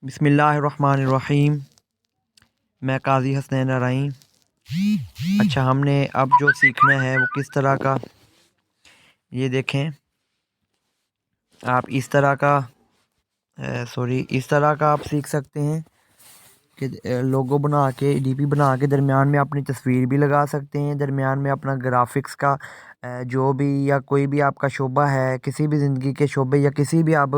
बिस्मिल्लाहिर्रहमानिर्रहीम। मैं काज़ी हसनैन नराइन। अच्छा, हमने अब जो सीखना है वो किस तरह का, ये देखें आप इस तरह का इस तरह का आप सीख सकते हैं कि लोगो बना के डीपी बना के दरमियान में अपनी तस्वीर भी लगा सकते हैं, दरमियान में अपना ग्राफिक्स का जो भी या कोई भी आपका शोबा है, किसी भी ज़िंदगी के शोबे या किसी भी आप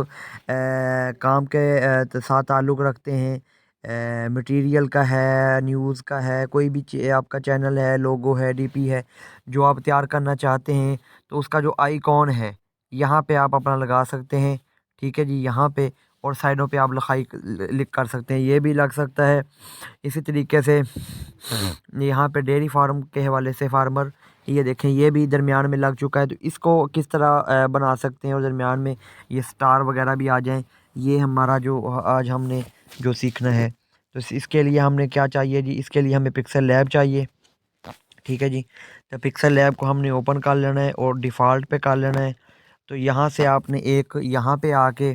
काम के साथ ताल्लुक़ रखते हैं, मटेरियल का है, न्यूज़ का है, कोई भी आपका चैनल है, लोगो है, डीपी है, जो आप तैयार करना चाहते हैं, तो उसका जो आइकॉन है यहाँ पे आप अपना लगा सकते हैं। ठीक है जी, यहाँ पे और साइडों पे आप लिखाई लिख कर सकते हैं, ये भी लग सकता है। इसी तरीके से यहाँ पे डेयरी फार्म के हवाले से फार्मर, ये देखें ये भी दरमियान में लग चुका है। तो इसको किस तरह बना सकते हैं और दरमियान में ये स्टार वगैरह भी आ जाएं, ये हमारा जो आज हमने जो सीखना है। तो इसके लिए हमने क्या चाहिए जी, इसके लिए हमें पिक्सल लैब चाहिए। ठीक है जी, तो पिक्सल लैब को हमने ओपन कर लेना है और डिफ़ॉल्ट पे कर लेना है। तो यहाँ से आपने एक यहाँ पे आके,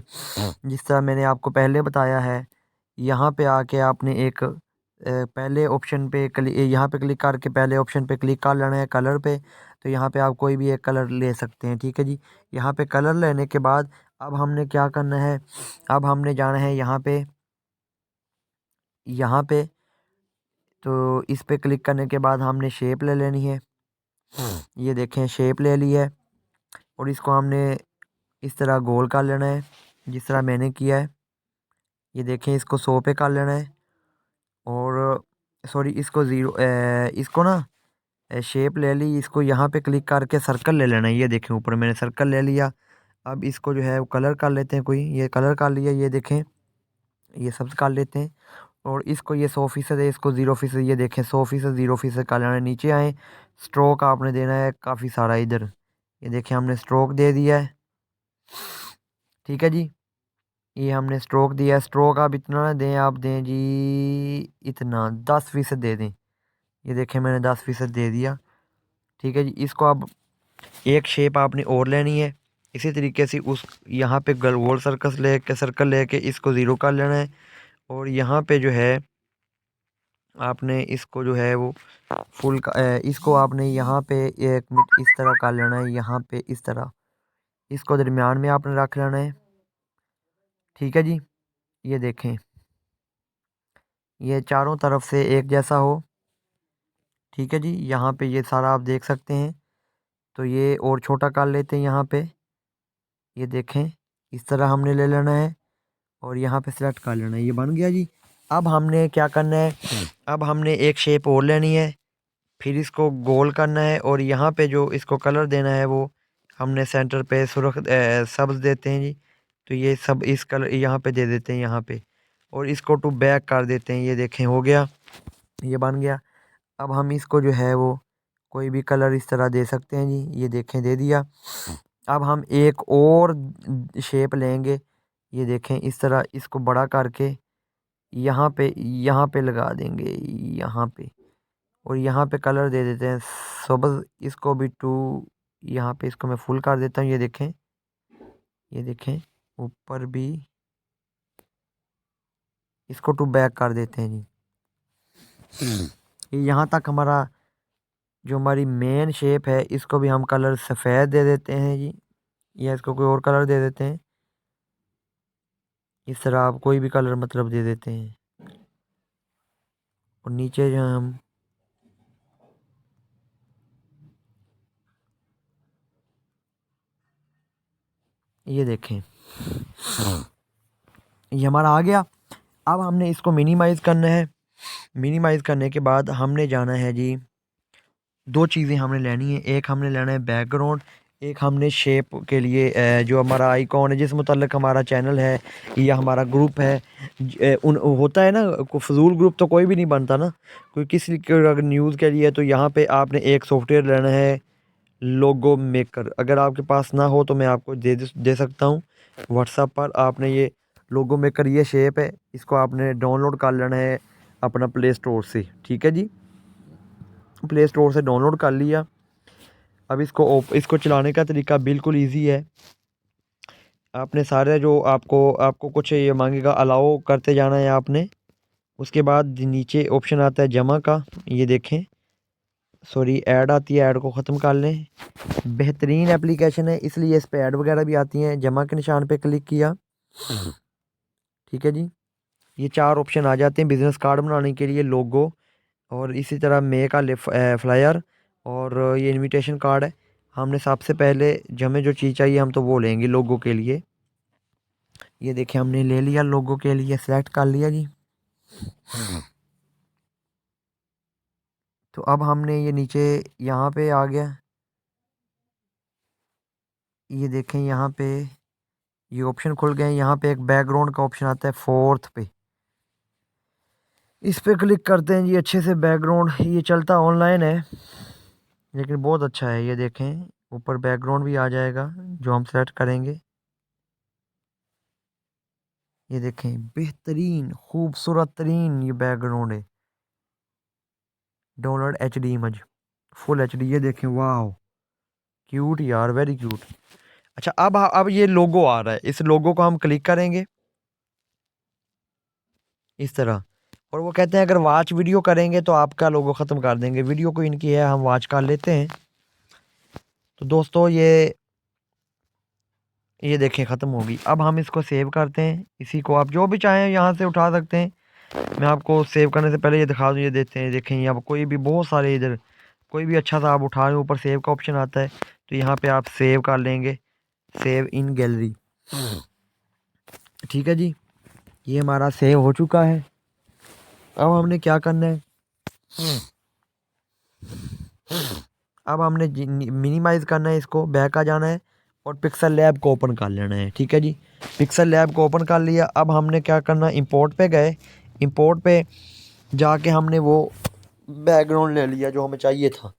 जिस तरह मैंने आपको पहले बताया है, यहाँ पे आके आपने एक पहले ऑप्शन पे यहाँ पे क्लिक करके पहले ऑप्शन पे क्लिक कर लेना है कलर पे। तो यहाँ पे आप कोई भी एक कलर ले सकते हैं। ठीक है जी, यहाँ पे कलर लेने के बाद अब हमने क्या करना है, अब हमने जाना है यहाँ पे तो इस पे क्लिक करने के बाद हमने शेप ले लेनी है। ये देखें शेप ले ली है और इसको हमने इस तरह गोल कर लेना है जिस तरह मैंने किया है। ये देखें इसको 100 पे कर लेना है और सॉरी इसको इसको ना शेप ले ली, इसको यहाँ पे क्लिक करके सर्कल ले लेना है। ये देखें ऊपर मैंने सर्कल ले लिया। अब इसको जो है वो कलर कर लेते हैं, कोई ये कलर कर लिया, ये देखें ये सब कर लेते हैं। और इसको ये 100% है, इसको 0%, ये देखें 100% 0% कर लेना है। नीचे आए, स्ट्रोक आपने देना है काफ़ी सारा इधर, ये देखें हमने स्ट्रोक दे दिया है। ठीक है जी, ये हमने स्ट्रोक दिया है। स्ट्रोक आप इतना ना दें, आप दें जी इतना 10% दे दें। ये देखें मैंने 10% दे दिया। ठीक है जी, इसको अब एक शेप आपने और लेनी है। इसी तरीके से उस यहाँ पे गोल सर्कल लेके इसको ज़ीरो कर लेना है और यहाँ पे जो है आपने इसको जो है वो फुल का इसको आपने यहाँ पे एक मिनट इस तरह कर लेना है। यहाँ पे इस तरह इसको दरमियान में आपने रख लेना है। ठीक है जी, ये देखें ये चारों तरफ से एक जैसा हो। ठीक है जी, यहाँ पे ये सारा आप देख सकते हैं। तो ये और छोटा कर लेते हैं यहाँ पे, ये देखें इस तरह हमने ले लेना है और यहाँ पे सिलेक्ट कर लेना है। ये बन गया जी। अब हमने क्या करना है, अब हमने एक शेप और लेनी है, फिर इसको गोल करना है और यहाँ पे जो इसको कलर देना है वो हमने सेंटर पे सब्ज़ देते हैं जी। तो ये सब इस कलर यहाँ पे दे देते हैं यहाँ पे और इसको टू बैक कर देते हैं। ये देखें हो गया, ये बन गया। अब हम इसको जो है वो कोई भी कलर इस तरह दे सकते हैं जी। ये देखें दे दिया। अब हम एक और शेप लेंगे, ये देखें इस तरह इसको बड़ा करके यहाँ पे लगा देंगे यहाँ पे और यहाँ पे कलर दे देते हैं सब्ज़। इसको भी टू यहाँ पे इसको मैं फुल कर देता हूँ। ये देखें ऊपर भी इसको टू बैक कर देते हैं जी। यहाँ तक हमारा जो हमारी मेन शेप है, इसको भी हम कलर सफ़ेद दे देते हैं जी, या इसको कोई और कलर दे देते हैं। इस तरह आप कोई भी कलर मतलब दे देते हैं और नीचे जो हम ये देखें ये हमारा आ गया। अब हमने इसको मिनिमाइज़ करना है। मिनिमाइज़ करने के बाद हमने जाना है जी, दो चीज़ें हमने लेनी है। एक हमने लेना है बैकग्राउंड, एक हमने शेप के लिए जो हमारा आइकॉन है, जिस मुतल्लिक हमारा चैनल है या हमारा ग्रुप है, उन होता है ना, को फजूल ग्रुप तो कोई भी नहीं बनता ना, कोई किसी के अगर न्यूज़ के लिए। तो यहाँ पे आपने एक सॉफ्टवेयर लेना है, लोगो मेकर। अगर आपके पास ना हो तो मैं आपको दे सकता हूँ व्हाट्सएप पर। आपने ये लोगो मेकर, ये शेप है, इसको आपने डाउनलोड कर लेना है अपना प्ले स्टोर से। ठीक है जी, प्ले स्टोर से डाउनलोड कर लिया। अब इसको चलाने का तरीका बिल्कुल इजी है। आपने सारे जो आपको आपको कुछ ये मांगेगा, अलाउ करते जाना है आपने। उसके बाद नीचे ऑप्शन आता है जमा का, ये देखें, सॉरी ऐड आती है, ऐड को ख़त्म कर लें। बेहतरीन एप्लीकेशन है, इसलिए इस पे ऐड वगैरह भी आती हैं। जमा के निशान पे क्लिक किया, ठीक है जी। ये 4 ऑप्शन आ जाते हैं बिज़नेस कार्ड बनाने के लिए, लोगो, और इसी तरह मेक का फ्लायर, और ये इनविटेशन कार्ड है। हमने सबसे पहले हमें जो चीज़ चाहिए हम तो वो लेंगे लोगो के लिए। ये देखिए हमने ले लिया, लोगो के लिए सेलेक्ट कर लिया जी। तो अब हमने ये नीचे यहाँ पे आ गया, ये देखें यहाँ पे ये ऑप्शन खुल गए। यहाँ पे एक बैकग्राउंड का ऑप्शन आता है फोर्थ पे, इस पे क्लिक करते हैं जी। अच्छे से बैकग्राउंड ये चलता ऑनलाइन है लेकिन बहुत अच्छा है। ये देखें ऊपर बैकग्राउंड भी आ जाएगा जो हम सेलेक्ट करेंगे। ये देखें बेहतरीन खूबसूरत तरीन ये बैकग्राउंड है। Download HD image, full HD। ये देखें वाह, क्यूट यार, वेरी क्यूट। अच्छा अब ये लोगो आ रहा है, इस लोगो को हम क्लिक करेंगे इस तरह, और वो कहते हैं अगर वॉच वीडियो करेंगे तो आपका लोगो ख़त्म कर देंगे। वीडियो को इनकी है, हम वॉच कर लेते हैं। तो दोस्तों ये देखें ख़त्म होगी। अब हम इसको सेव करते हैं, इसी को आप जो भी चाहें यहाँ से उठा सकते हैं। मैं आपको सेव करने से पहले ये दिखा दूँ, ये देते हैं, देखें यहाँ पर कोई भी बहुत सारे इधर कोई भी अच्छा सा आप उठा रहे, ऊपर सेव का ऑप्शन आता है तो यहाँ पे आप सेव कर लेंगे, सेव इन गैलरी। ठीक है जी, ये हमारा सेव हो चुका है। अब हमने क्या करना है, अब हमने मिनिमाइज़ करना है, इसको बैक आ जाना है और पिक्सल लैब को ओपन कर लेना है। ठीक है जी, पिक्सल लैब को ओपन कर लिया। अब हमने क्या करना, इंपोर्ट पे गए, इंपोर्ट पे जाके हमने वो बैकग्राउंड ले लिया जो हमें चाहिए था।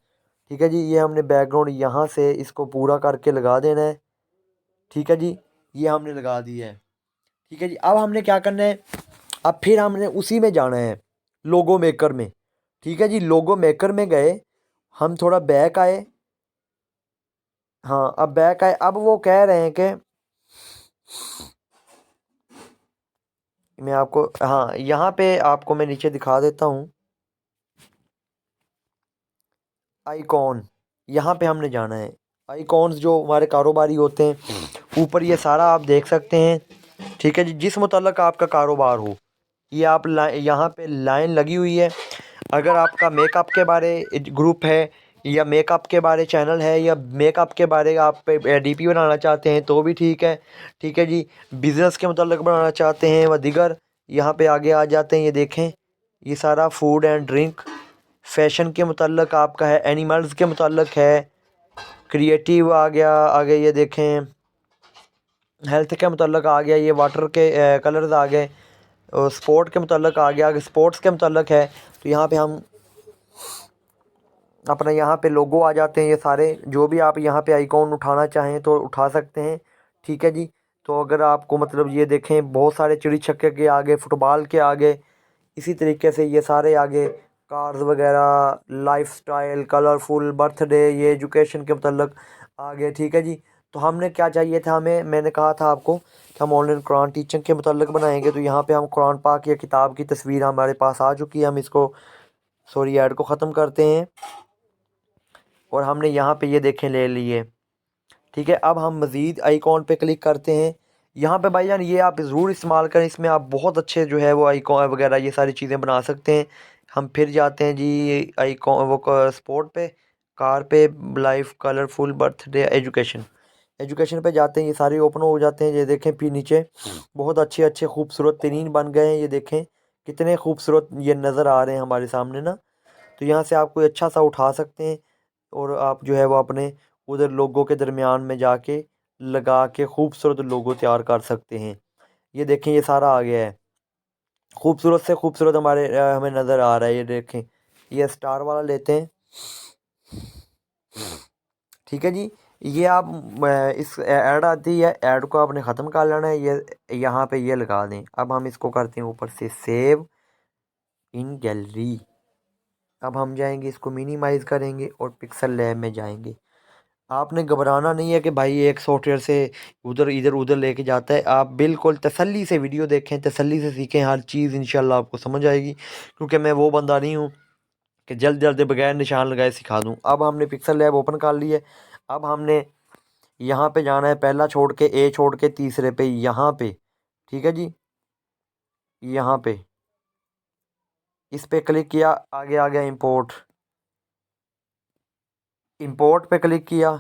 ठीक है जी, ये हमने बैकग्राउंड यहाँ से इसको पूरा करके लगा देना है। ठीक है जी, ये हमने लगा दिया है। ठीक है जी, अब हमने क्या करना है, अब फिर हमने उसी में जाना है, लोगो मेकर में। ठीक है जी, लोगो मेकर में गए, हम थोड़ा बैक आए। हाँ, अब बैक आए, अब वो कह रहे हैं कि मैं आपको, हाँ यहाँ पे आपको मैं नीचे दिखा देता हूँ, आइकॉन, यहाँ पे हमने जाना है। आइकॉन्स जो हमारे कारोबारी होते हैं, ऊपर ये सारा आप देख सकते हैं। ठीक है जी, जिस मुतल्लक आपका कारोबार हो, ये आप यहाँ पे लाइन लगी हुई है। अगर आपका मेकअप के बारे ग्रुप है, या मेकअप के बारे चैनल है, या मेकअप के बारे आप DP बनाना चाहते हैं तो भी ठीक है। ठीक है जी, बिज़नेस के मुतल्लिक बनाना चाहते हैं व दिगर, यहाँ पे आगे आ जाते हैं। ये देखें, ये सारा फूड एंड ड्रिंक, फैशन के मुतल्लिक आपका है, एनिमल्स के मुतल्लिक है, क्रिएटिव आ गया आगे। ये देखें हेल्थ के मुतल्लिक आ गया, ये वाटर के कलर्स आ गए, और स्पोर्ट के मुतल्लिक आ गया, अगर स्पोर्ट्स के मुतल्लिक है तो यहाँ पे हम अपना यहाँ पे लोगो आ जाते हैं। ये सारे जो भी आप यहाँ पे आइकॉन उठाना चाहें तो उठा सकते हैं। ठीक है जी, तो अगर आपको मतलब ये देखें बहुत सारे चिड़ी छक्के के आगे, फुटबॉल के आगे, इसी तरीके से ये सारे आगे कार्स वगैरह, लाइफस्टाइल, कलरफुल, बर्थडे, ये एजुकेशन के मतलब आगे। ठीक है जी, तो हमने क्या चाहिए था, हमें मैंने कहा था आपको कि हम ऑनलाइन कुरान टीचिंग के मतलब बनाएंगे। तो यहाँ पे हम कुरान पाक या किताब की तस्वीर हमारे पास आ चुकी है। हम इसको सॉरी ऐड को ख़त्म करते हैं और हमने यहाँ पे ये देखें ले लिए। ठीक है, अब हम मज़ीद आइकॉन पे क्लिक करते हैं। यहाँ पे भाईजान ये आप ज़रूर इस्तेमाल करें, इसमें आप बहुत अच्छे जो है वो आइकॉन वगैरह ये सारी चीज़ें बना सकते हैं। हम फिर जाते हैं जी आइकॉन वो स्पोर्ट पे, कार पे, life, colourful, birthday, education, education पे जाते हैं। ये सारे ओपन हो जाते हैं। ये देखें फिर नीचे बहुत अच्छे अच्छे खूबसूरत तरीन बन गए हैं। ये देखें कितने खूबसूरत ये नज़र आ रहे हैं हमारे सामने ना। तो यहाँ से आप कोई अच्छा सा उठा सकते हैं और आप जो है वो अपने उधर लोगों के दरमियान में जाके लगा के खूबसूरत लोगो तैयार कर सकते हैं। ये देखें ये सारा आ गया है, खूबसूरत से खूबसूरत हमारे हमें नज़र आ रहा है। ये देखें, ये स्टार वाला लेते हैं। ठीक है जी, ये आप इस ऐड आती है, ऐड को आपने ख़त्म कर लेना है। ये यहाँ पे ये लगा दें। अब हम इसको करते हैं ऊपर से सेव इन गैलरी। अब हम जाएंगे, इसको मिनिमाइज़ करेंगे और पिक्सल लैब में जाएंगे। आपने घबराना नहीं है कि भाई एक सॉफ्टवेयर से उधर इधर उधर लेके जाता है। आप बिल्कुल तसल्ली से वीडियो देखें, तसल्ली से सीखें, हर चीज़ इंशाल्लाह आपको समझ आएगी। क्योंकि मैं वो बंदा नहीं हूँ कि जल्द जल्द बगैर निशान लगाए सिखा दूँ। अब हमने पिक्सल लैब ओपन कर ली है। अब हमने यहाँ पे जाना है, पहला छोड़ के ए छोड़ के तीसरे पे, यहाँ पे, ठीक है जी, यहाँ पे इस पे क्लिक किया, आगे आ गया इंपोर्ट, इंपोर्ट पे क्लिक किया,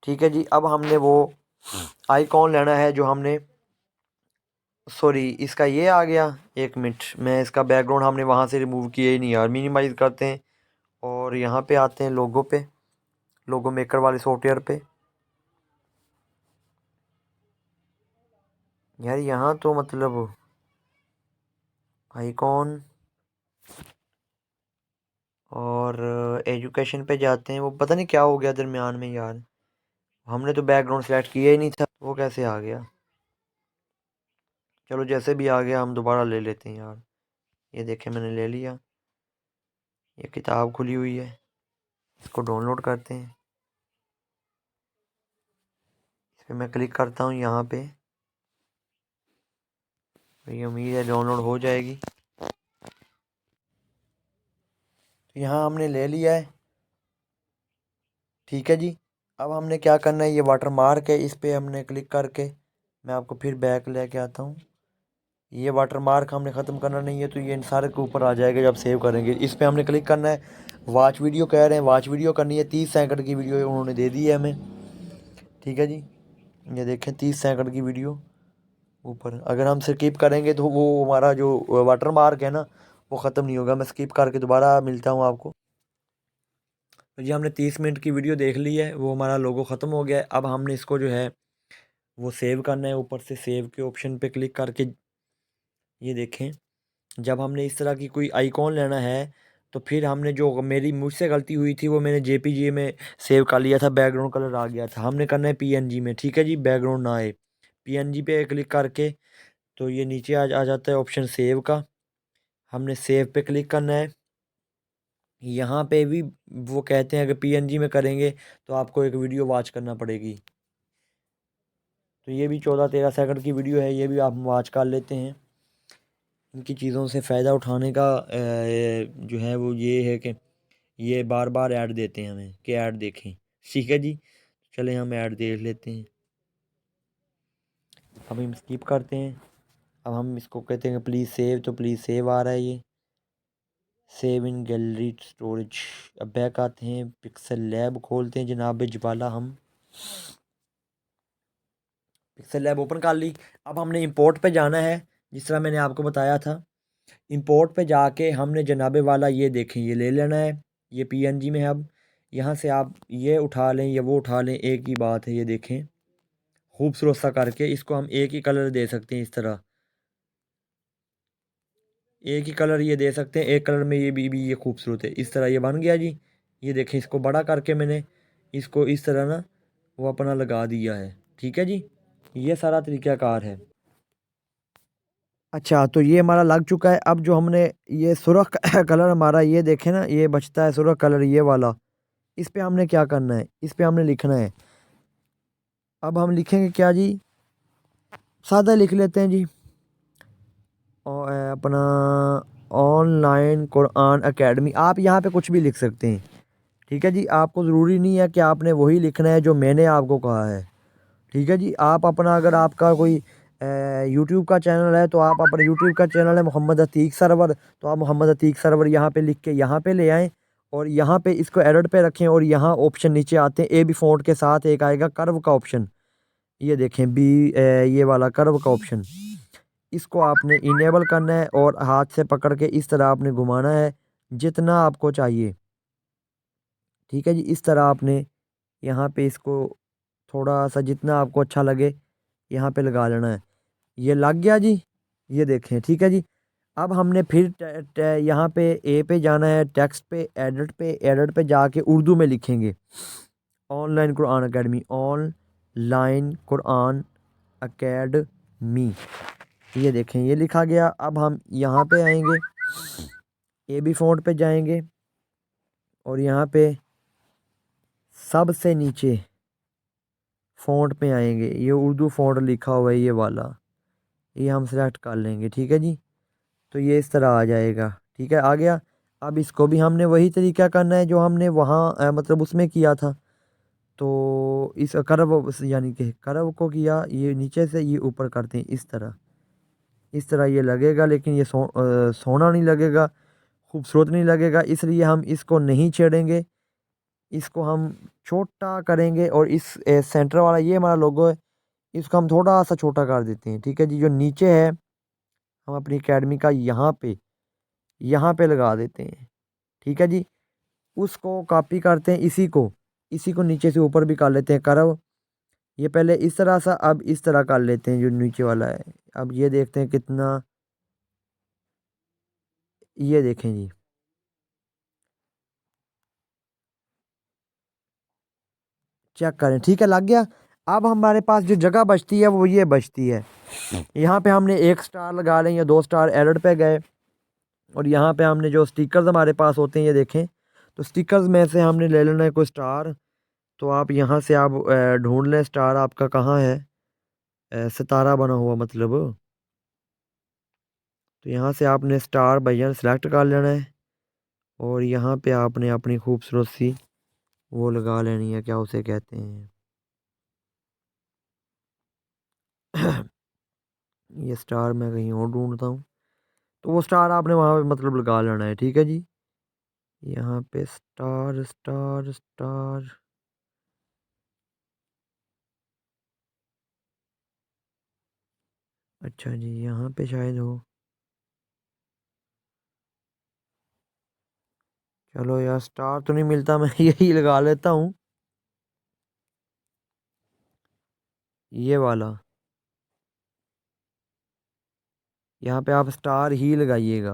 ठीक है जी। अब हमने वो आइकॉन लेना है जो हमने, सॉरी इसका ये आ गया, एक मिनट, मैं इसका बैकग्राउंड हमने वहाँ से रिमूव किया ही नहीं यार। मिनिमाइज़ करते हैं और यहाँ पे आते हैं लोगो पे, लोगो मेकर वाले सॉफ्टवेयर पे। यार यहाँ तो मतलब आइकॉन और एजुकेशन पे जाते हैं, वो पता नहीं क्या हो गया दरमियान में यार। हमने तो बैकग्राउंड सेलेक्ट किया ही नहीं था, वो कैसे आ गया। चलो जैसे भी आ गया हम दोबारा ले लेते हैं यार। ये देखें मैंने ले लिया, ये किताब खुली हुई है, इसको डाउनलोड करते हैं। इस पर मैं क्लिक करता हूँ यहाँ पे, ये उम्मीद है डाउनलोड हो जाएगी। तो यहाँ हमने ले लिया है, ठीक है जी। अब हमने क्या करना है, ये वाटर मार्क है, इस पर हमने क्लिक करके, मैं आपको फिर बैक लेके आता हूँ। ये वाटर मार्क हमने ख़त्म करना नहीं है, तो ये इन सारे के ऊपर आ जाएगा जब सेव करेंगे। इस पर हमने क्लिक करना है। वॉच वीडियो कह रहे हैं, वॉच वीडियो करनी है, 30 सेकंड की वीडियो उन्होंने दे दी है हमें, ठीक है जी। ये देखें 30 सेकंड की वीडियो ऊपर, अगर हम स्किप करेंगे तो वो हमारा जो वाटर मार्क है ना वो ख़त्म नहीं होगा। मैं स्किप करके दोबारा मिलता हूँ आपको। तो जी हमने 30 मिनट की वीडियो देख ली है, वो हमारा लोगो ख़त्म हो गया है। अब हमने इसको जो है वो सेव करना है, ऊपर से सेव के ऑप्शन पे क्लिक करके। ये देखें, जब हमने इस तरह की कोई आइकॉन लेना है तो फिर हमने जो मेरी मुझसे गलती हुई थी वो मैंने जेपीजी में सेव कर लिया था, बैकग्राउंड कलर आ गया था। हमने करना है पीएनजी में, ठीक है जी, बैकग्राउंड ना आए। पीएनजी पे क्लिक करके तो ये नीचे आ जाता है ऑप्शन सेव का, हमने सेव पे क्लिक करना है। यहाँ पे भी वो कहते हैं अगर पीएनजी में करेंगे तो आपको एक वीडियो वॉच करना पड़ेगी। तो ये भी 14-13 सेकंड की वीडियो है, ये भी आप वॉच कर लेते हैं। इनकी चीज़ों से फ़ायदा उठाने का जो है वो ये है कि ये बार बार ऐड देते हैं हमें कि ऐड देखें, ठीक है जी। चले हम ऐड देख लेते हैं। अब हम स्किप करते हैं। अब हम इसको कहते हैं प्लीज़ सेव, तो प्लीज़ सेव आ रहा है, ये सेव इन गैलरी स्टोरेज। अब बैक आते हैं, पिक्सल लैब खोलते हैं जनाब जबाला। हम पिक्सल लैब ओपन कर ली। अब हमने इंपोर्ट पे जाना है, जिस तरह मैंने आपको बताया था। इंपोर्ट पे जाके हमने जनाबे वाला ये देखें, ये ले लेना है, ये पीएनजी में है। अब यहाँ से आप ये उठा लें या वो उठा लें, एक ही बात है। ये देखें खूबसूरत सा करके, इसको हम एक ही कलर दे सकते हैं, इस तरह एक ही कलर ये दे सकते हैं, एक कलर में ये भी ये खूबसूरत है, इस तरह ये बन गया जी। ये देखें, इसको बड़ा करके मैंने इसको इस तरह ना वो अपना लगा दिया है, ठीक है जी। ये सारा तरीक़ाकार है। अच्छा, तो ये हमारा लग चुका है। अब जो हमने ये सुर्ख कलर हमारा ये देखें ना, ये बचता है सुर्ख कलर ये वाला, इस पे हमने क्या करना है, इस पे हमने लिखना है। अब हम लिखेंगे क्या जी, सादा लिख लेते हैं जी, और अपना ऑनलाइन कुरान एकेडमी। आप यहाँ पे कुछ भी लिख सकते हैं, ठीक है जी। आपको ज़रूरी नहीं है कि आपने वही लिखना है जो मैंने आपको कहा है, ठीक है जी। आप अपना, अगर आपका कोई यूट्यूब का चैनल है तो आप अपना यूट्यूब का चैनल है मोहम्मद अतीक सरवर, तो आप मोहम्मद अतीक सरवर यहाँ पे लिख के यहाँ पे ले आएँ और यहाँ पे इसको एडिट पे रखें। और यहाँ ऑप्शन नीचे आते हैं, ए बी फ़ॉन्ट के साथ एक आएगा कर्व का ऑप्शन, ये देखें बी, ये वाला कर्व का ऑप्शन, इसको आपने इनेबल करना है और हाथ से पकड़ के इस तरह आपने घुमाना है जितना आपको चाहिए, ठीक है जी। इस तरह आपने यहाँ पे इसको थोड़ा सा जितना आपको अच्छा लगे यहाँ पे लगा लेना है। ये लग गया जी, ये देखें, ठीक है जी। अब हमने फिर यहाँ पे ए पे जाना है, टेक्स्ट पे, एडिट पे जाके उर्दू में लिखेंगे online Quran academy, online Quran academy. ये देखें, ये लिखा गया। अब हम यहाँ पे आएंगे, ए बी फ़ॉन्ट पे जाएंगे और यहाँ पे सबसे नीचे फ़ॉन्ट पे आएंगे, ये उर्दू फ़ॉन्ट लिखा हुआ है ये वाला, ये हम सेलेक्ट कर लेंगे। ठीक है जी, तो ये इस तरह आ जाएगा। ठीक है, आ गया। अब इसको भी हमने वही तरीका करना है जो हमने वहाँ मतलब उसमें किया था। तो इस कर्व यानी कि कर्व को किया, ये नीचे से ये ऊपर करते हैं इस तरह। इस तरह ये लगेगा, लेकिन ये सोना नहीं लगेगा, खूबसूरत नहीं लगेगा, इसलिए हम इसको नहीं छेड़ेंगे। इसको हम छोटा करेंगे और इस सेंटर वाला ये हमारा लोगो है, इसको हम थोड़ा सा छोटा कर देते हैं। ठीक है जी, जो नीचे है हम अपनी एकेडमी का यहाँ पे लगा देते हैं। ठीक है जी, उसको कॉपी करते हैं, इसी को नीचे से ऊपर भी कर लेते हैं कर्व। ये पहले इस तरह सा, अब इस तरह कर लेते हैं जो नीचे वाला है। अब ये देखते हैं कितना, ये देखें जी, चेक करें। ठीक है, लग गया। अब हमारे पास जो जगह बचती है वो ये बचती है, यहाँ पे हमने एक स्टार लगा लें या दो स्टार एडिट पे गए, और यहाँ पे हमने जो स्टिकर्स हमारे पास होते हैं ये देखें, तो स्टिकर्स में से हमने ले लेना है कोई स्टार। तो आप यहाँ से आप ढूंढ लें स्टार आपका कहाँ है, सितारा बना हुआ मतलब। तो यहाँ से आपने स्टार भैया सेलेक्ट कर लेना है, और यहाँ पे आपने अपनी खूबसूरत सी वो लगा लेनी है, क्या उसे कहते हैं ये स्टार मैं कहीं और ढूंढता हूँ। तो वो स्टार आपने वहाँ पे मतलब लगा लेना है। ठीक है जी, यहाँ पे स्टार स्टार स्टार, अच्छा जी यहाँ पे शायद हो। चलो यार, स्टार तो नहीं मिलता, मैं यही लगा लेता हूँ, ये वाला। यहाँ पे आप स्टार ही लगाइएगा।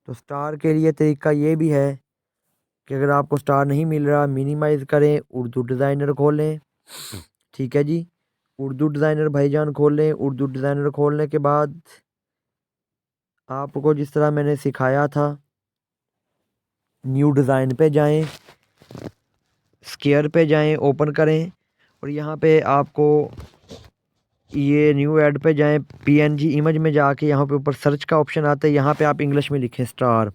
तो स्टार के लिए तरीका ये भी है कि अगर आपको स्टार नहीं मिल रहा, मिनिमाइज़ करें, उर्दू डिज़ाइनर खोलें। ठीक है जी, उर्दू डिज़ाइनर भाईजान खोलें। उर्दू डिज़ाइनर खोलने के बाद आपको जिस तरह मैंने सिखाया था, न्यू डिज़ाइन पे जाएं, स्केयर पे जाएं, ओपन करें, और यहाँ पे आपको ये न्यू ऐड पे जाएं, पीएनजी इमेज में जाके यहाँ पे ऊपर सर्च का ऑप्शन आता है, यहाँ पे आप इंग्लिश में लिखें स्टार,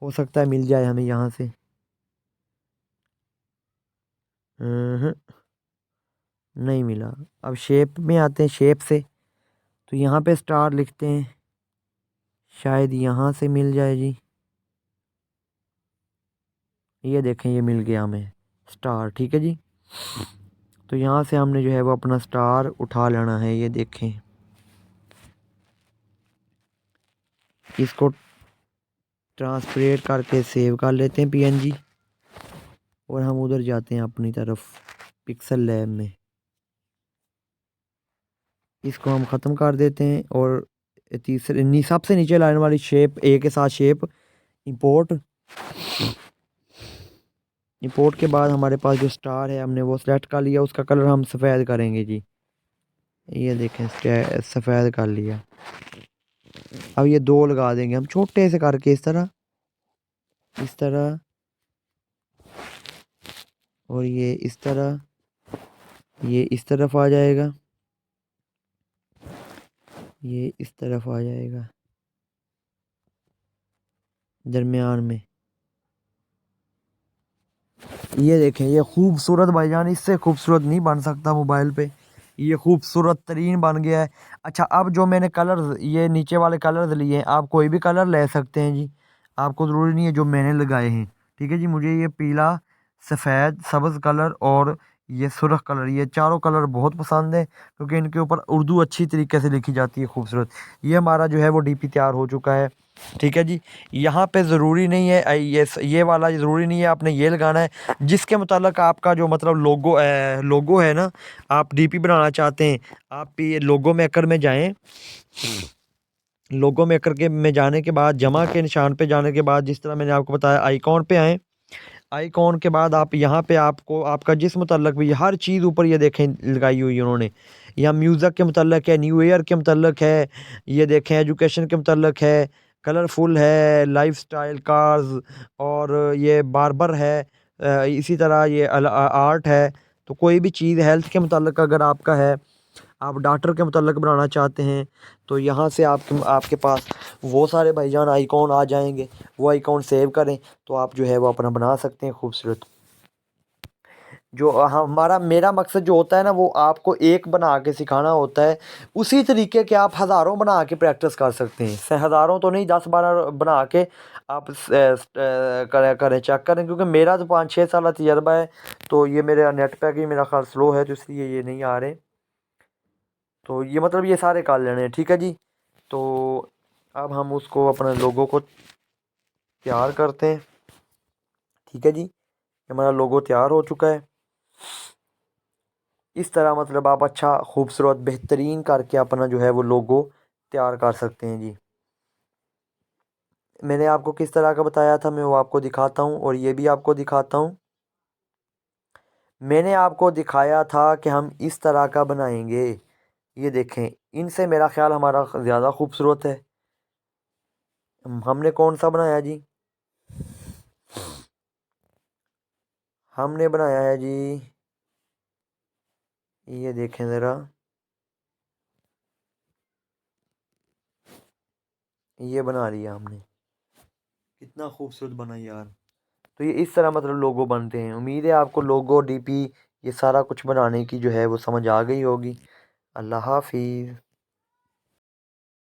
हो सकता है मिल जाए हमें यहाँ से। हम्म, नहीं मिला। अब शेप में आते हैं, शेप से तो यहाँ पे स्टार लिखते हैं, शायद यहाँ से मिल जाए जी। ये देखें, ये मिल गया हमें स्टार। ठीक है जी, तो यहाँ से हमने जो है वो अपना स्टार उठा लेना है। ये देखें, इसको ट्रांसपेरेंट करके सेव कर लेते हैं पीएनजी, और हम उधर जाते हैं अपनी तरफ पिक्सल लैब में, इसको हम ख़त्म कर देते हैं। और सबसे नीचे लाइन वाली शेप ए के साथ शेप इंपोर्ट, इंपोर्ट के बाद हमारे पास जो स्टार है हमने वो सिलेक्ट कर लिया, उसका कलर हम सफ़ेद करेंगे जी। ये देखें, सफ़ेद कर लिया। अब ये दो लगा देंगे हम छोटे से करके, इस तरह, इस तरह, और ये इस तरह, ये इस तरफ आ जाएगा, ये इस तरफ आ जाएगा दरमियान में। ये देखें, ये खूबसूरत भाईजान, इससे खूबसूरत नहीं बन सकता मोबाइल पे, ये खूबसूरत तरीन बन गया है। अच्छा, अब जो मैंने कलर्स, ये नीचे वाले कलर्स लिए हैं, आप कोई भी कलर ले सकते हैं जी, आपको ज़रूरी नहीं है जो मैंने लगाए हैं। ठीक है जी, मुझे ये पीला, सफ़ेद, सब्ज़ कलर और ये सुर्ख कलर, ये चारों कलर बहुत पसंद है, क्योंकि इनके ऊपर उर्दू अच्छी तरीके से लिखी जाती है, खूबसूरत। ये हमारा जो है वो डीपी तैयार हो चुका है। ठीक है जी, यहाँ पे ज़रूरी नहीं है ये वाला ज़रूरी नहीं है आपने ये लगाना है, जिसके मुताल्लिक आपका जो मतलब लोगो है ना, आप डीपी बनाना चाहते हैं, आप ये लोगो मेकर में जाएं। लोगो मेकर के में जाने के बाद, जमा के निशान पे जाने के बाद, जिस तरह मैंने आपको बताया, आइकॉन पे आएँ। आइकॉन के बाद आप यहाँ पे आपको आपका जिस मुतल्लक भी हर चीज़ ऊपर ये देखें लगाई हुई है उन्होंने। यहाँ म्यूज़िक के मुतल्लक है, न्यू ईयर के मुतल्लक है, ये देखें एजुकेशन के मुतल्लक है, कलरफुल है, लाइफस्टाइल कार्स, और ये बार्बर है, इसी तरह ये आर्ट है। तो कोई भी चीज़ हेल्थ के मुताल्लिक अगर आपका है, आप डॉक्टर के मुताल्लिक बनाना चाहते हैं, तो यहाँ से आपके आपके पास वो सारे भाईजान आइकॉन आ जाएंगे। वो आइकॉन सेव करें तो आप जो है वो अपना बना सकते हैं खूबसूरत। जो हमारा मेरा मकसद जो होता है ना, वो आपको एक बना के सिखाना होता है। उसी तरीके के आप हज़ारों बना के प्रैक्टिस कर सकते हैं। हज़ारों तो नहीं, 10-12 बना के आप करें करें चेक करें, क्योंकि मेरा तो 5-6 साल तजर्बा है। तो ये मेरे नेट पैक ही मेरा ख्याल स्लो है, तो इसलिए ये नहीं आ रहे। तो ये मतलब ये सारे कर लेने हैं, ठीक है जी। तो अब हम उसको अपने लोगों को तैयार करते हैं, ठीक है जी। हमारा लोगो तैयार हो चुका है। इस तरह मतलब आप अच्छा खूबसूरत बेहतरीन करके अपना जो है वो लोगो तैयार कर सकते हैं जी। मैंने आपको किस तरह का बताया था, मैं वो आपको दिखाता हूँ, और ये भी आपको दिखाता हूँ। मैंने आपको दिखाया था कि हम इस तरह का बनाएंगे। ये देखें, इनसे मेरा ख्याल हमारा ज़्यादा खूबसूरत है। हमने कौन सा बनाया जी? हमने बनाया है जी, ये देखें ज़रा, ये बना लिया हमने। कितना खूबसूरत बना यार। तो ये इस तरह मतलब लोगो बनते हैं। उम्मीद है आपको लोगो, डीपी, ये सारा कुछ बनाने की जो है वो समझ आ गई होगी। अल्लाह हाफिज़।